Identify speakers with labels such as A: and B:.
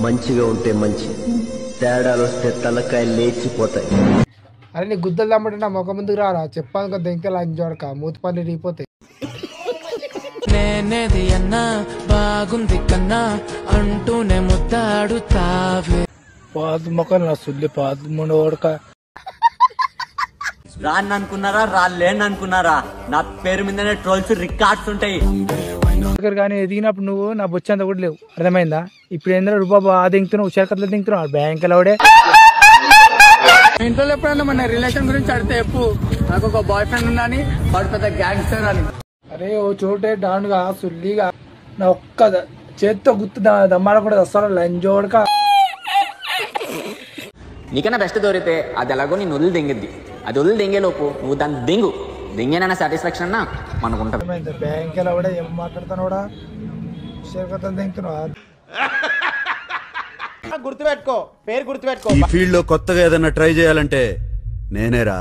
A: మంచిగా ఉంటే మంచి, తేడాలు వస్తే తలకాయ లేచిపోతాయి.
B: అరే నీ గుద్దలు దమ్మంటే నా ముఖం ముందుకు రారా, చెప్పాను కదా ఇంకా లంచ్ చూడక మూతి పని రీపోతాయి.
C: నేనేది అన్నా బాగుంది కన్నా అంటూనే ముద్దాడుతావే.
B: పాదు మొక్కలు నా సుల్లి పాదు ముండోడక.
D: రాను అనుకున్నారా, రాలేను అనుకున్నారా, నా పేరు మీదనే ట్రోల్స్ రికార్డ్స్ ఉంటాయి.
B: కానీ ఎదిగినప్పుడు నువ్వు నా బొచ్చంత కూడా లేవు, అర్థమైందా? ఇప్పుడు ఏంటంటే రూపాయి బాగా దింగుతున్నావు, హుషారు దింగుతున్నావు బ్యాంక్ లోడే. ఇంట్లో ఎప్పుడన్నా మన రిలేషన్ గురించి అడితే చెప్పు, నాకు ఒక బాయ్ ఫ్రెండ్ ఉన్నాని, వాడు పెద్ద గ్యాంగ్స్టర్ అని. అరే ఓ చోటే డాన్గా సుల్లిగా నా ఒక్క చేత్తో గుర్తు దమ్మాడ కూడా వస్తాను లంజోడక.
D: నీకన్నా బెస్ట్ దొరికితే అది ఎలాగో నేను వదిలి దింగిద్ది, అది వదిలి దింగేలోపు నువ్వు దాన్ని దింగు, దింగేనైనా సాటిస్ఫాక్షన్ అన్నా మనకుంటుంది.
B: బ్యాంక్ లో కూడా ఏం మాట్లాడతాను కూడా హుషారు దింగుతున్నావు.
E: గుర్తుపెట్టుకో, పేరు గుర్తుపెట్టుకో.
F: ఈ ఫీల్డ్ లో కొత్తగా ఏదైనా ట్రై చేయాలంటే నేనేరా.